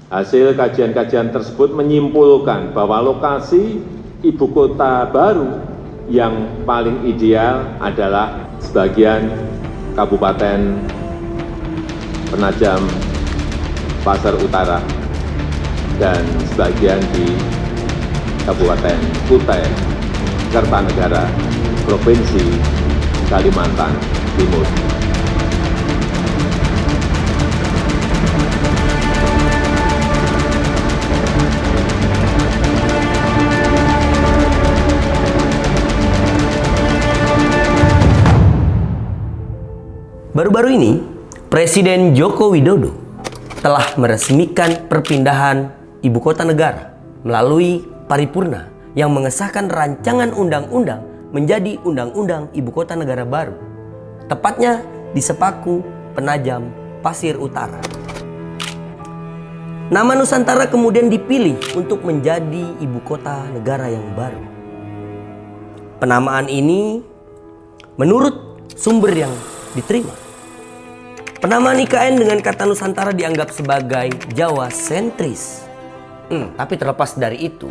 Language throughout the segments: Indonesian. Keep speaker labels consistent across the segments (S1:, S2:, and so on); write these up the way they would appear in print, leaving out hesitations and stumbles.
S1: Hasil kajian-kajian tersebut menyimpulkan bahwa lokasi ibu kota baru yang paling ideal adalah sebagian Kabupaten Penajam Pasar Utara dan sebagian di Kabupaten Kutai Kartanegara, Provinsi Kalimantan Timur.
S2: Baru-baru ini, Presiden Joko Widodo telah meresmikan perpindahan ibu kota negara melalui paripurna yang mengesahkan rancangan undang-undang menjadi Undang-Undang Ibu Kota Negara baru, tepatnya di Sepaku, Penajam, Pasir Utara. Nama Nusantara kemudian dipilih untuk menjadi ibu kota negara yang baru. Penamaan ini menurut sumber yang diterima, penamaan IKN dengan kata Nusantara dianggap sebagai Jawa sentris. Tapi terlepas dari itu,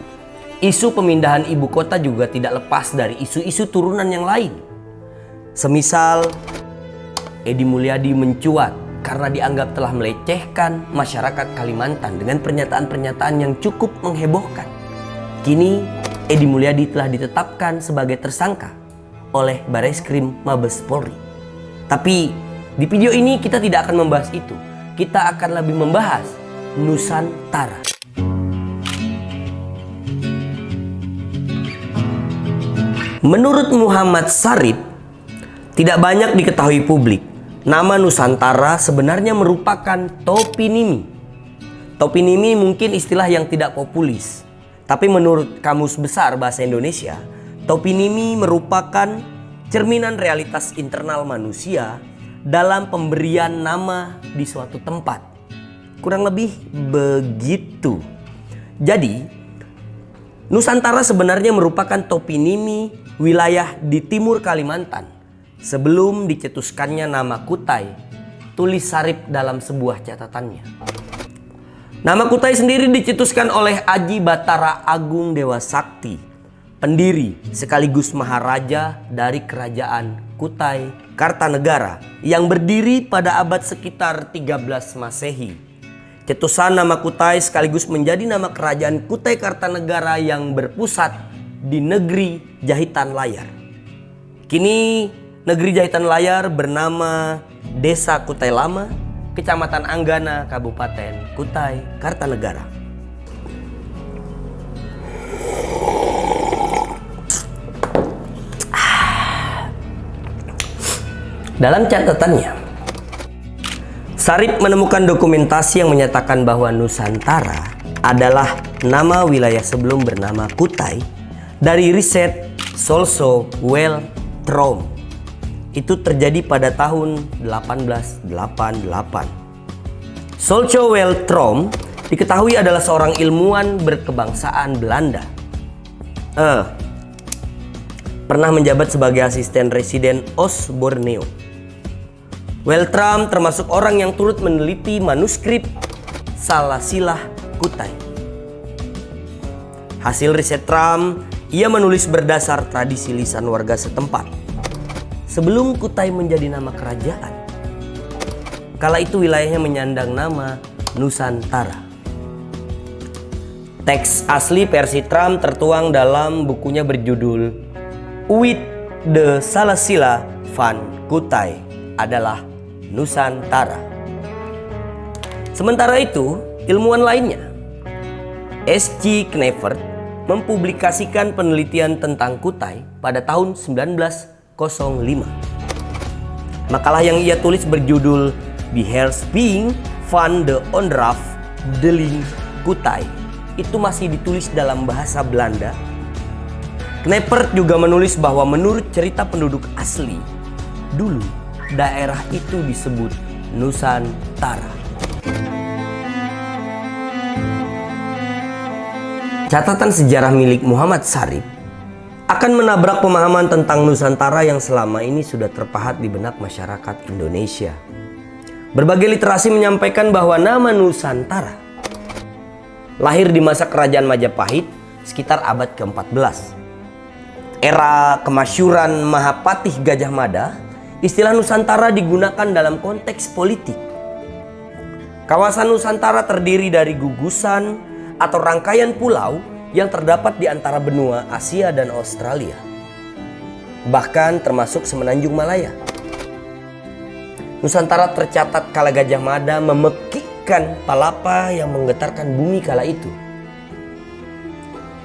S2: isu pemindahan ibu kota juga tidak lepas dari isu-isu turunan yang lain. Semisal Edi Mulyadi mencuat karena dianggap telah melecehkan masyarakat Kalimantan dengan pernyataan-pernyataan yang cukup menghebohkan. Kini Edi Mulyadi telah ditetapkan sebagai tersangka oleh Bareskrim Mabes Polri. Tapi di video ini kita tidak akan membahas itu. Kita akan lebih membahas Nusantara. Menurut Muhammad Syarif, tidak banyak diketahui publik, nama Nusantara sebenarnya merupakan toponimi. Toponimi mungkin istilah yang tidak populis, tapi menurut Kamus Besar Bahasa Indonesia, toponimi merupakan cerminan realitas internal manusia dalam pemberian nama di suatu tempat. Kurang lebih begitu. Jadi, Nusantara sebenarnya merupakan toponimi wilayah di timur Kalimantan sebelum dicetuskannya nama Kutai, tulis Syarif dalam sebuah catatannya. Nama Kutai sendiri dicetuskan oleh Aji Batara Agung Dewa Sakti, pendiri sekaligus maharaja dari kerajaan Kutai Kartanegara yang berdiri pada abad sekitar 13 Masehi. Cetusan nama Kutai sekaligus menjadi nama kerajaan Kutai Kartanegara yang berpusat di negeri Jahitan Layar. Kini negeri Jahitan Layar bernama Desa Kutai Lama, Kecamatan Anggana, Kabupaten Kutai Kartanegara. Dalam catatannya, Syarif menemukan dokumentasi yang menyatakan bahwa Nusantara adalah nama wilayah sebelum bernama Kutai dari riset Solso Well-Trom. Itu terjadi pada tahun 1888. Solso Well-Trom diketahui adalah seorang ilmuwan berkebangsaan Belanda. Pernah menjabat sebagai asisten residen OS Borneo. Well-Trom termasuk orang yang turut meneliti manuskrip Salasilah Kutai. Hasil riset Trom, ia menulis berdasar tradisi lisan warga setempat. Sebelum Kutai menjadi nama kerajaan, kala itu wilayahnya menyandang nama Nusantara. Teks asli versi Trom tertuang dalam bukunya berjudul Uit de Salasila van Kutai adalah Nusantara. Sementara itu, ilmuwan lainnya, S.C. Knevert, mempublikasikan penelitian tentang Kutai pada tahun 1905. Makalah yang ia tulis berjudul Beheersing van de Ondraf Deling Kutai. Itu masih ditulis dalam bahasa Belanda. Knevert juga menulis bahwa menurut cerita penduduk asli, dulu daerah itu disebut Nusantara. Catatan sejarah milik Muhammad Syarif akan menabrak pemahaman tentang Nusantara yang selama ini sudah terpahat di benak masyarakat Indonesia. Berbagai literasi menyampaikan bahwa nama Nusantara lahir di masa kerajaan Majapahit sekitar abad ke-14. Era kemasyuran Mahapatih Gajah Mada, istilah Nusantara digunakan dalam konteks politik. Kawasan Nusantara terdiri dari gugusan atau rangkaian pulau yang terdapat di antara benua Asia dan Australia, bahkan termasuk Semenanjung Malaya. Nusantara tercatat kala Gajah Mada memekikkan palapa yang menggetarkan bumi kala itu.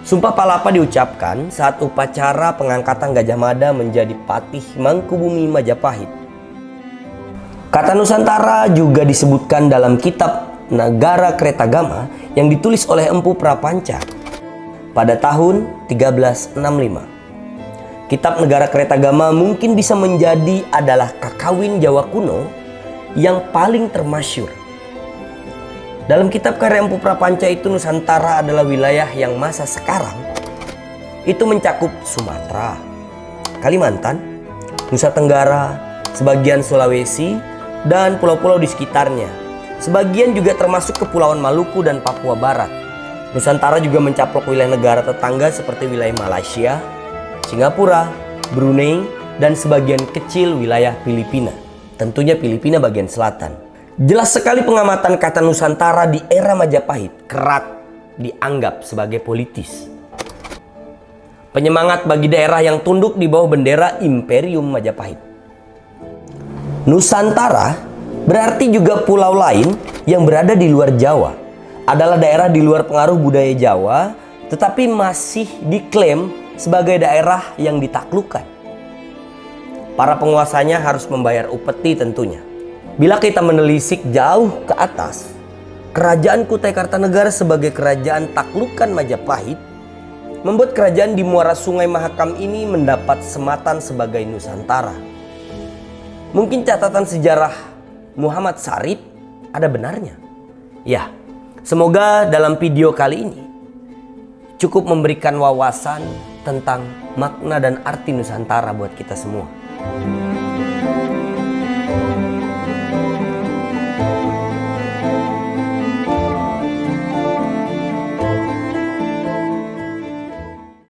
S2: Sumpah Palapa diucapkan saat upacara pengangkatan Gajah Mada menjadi Patih Mangkubumi Majapahit. Kata Nusantara juga disebutkan dalam kitab Nagara Kretagama yang ditulis oleh Empu Prapanca pada tahun 1365. Kitab Negara Kretagama mungkin bisa menjadi adalah kakawin Jawa kuno yang paling termasyur. Dalam kitab karya Empu Prapanca itu, Nusantara adalah wilayah yang masa sekarang itu mencakup Sumatera, Kalimantan, Nusa Tenggara, sebagian Sulawesi, dan pulau-pulau di sekitarnya. Sebagian juga termasuk Kepulauan Maluku dan Papua Barat. Nusantara juga mencaplok wilayah negara tetangga seperti wilayah Malaysia, Singapura, Brunei, dan sebagian kecil wilayah Filipina. Tentunya Filipina bagian selatan. Jelas sekali pengamatan kata Nusantara di era Majapahit kerap dianggap sebagai politis. Penyemangat bagi daerah yang tunduk di bawah bendera Imperium Majapahit. Nusantara berarti juga pulau lain yang berada di luar Jawa. Adalah daerah di luar pengaruh budaya Jawa, tetapi masih diklaim sebagai daerah yang ditaklukkan. Para penguasanya harus membayar upeti tentunya. Bila kita menelisik jauh ke atas, kerajaan Kutai Kartanegara sebagai kerajaan taklukan Majapahit membuat kerajaan di muara Sungai Mahakam ini mendapat sematan sebagai Nusantara. Mungkin catatan sejarah Muhammad Sarip ada benarnya. Ya, semoga dalam video kali ini cukup memberikan wawasan tentang makna dan arti Nusantara buat kita semua.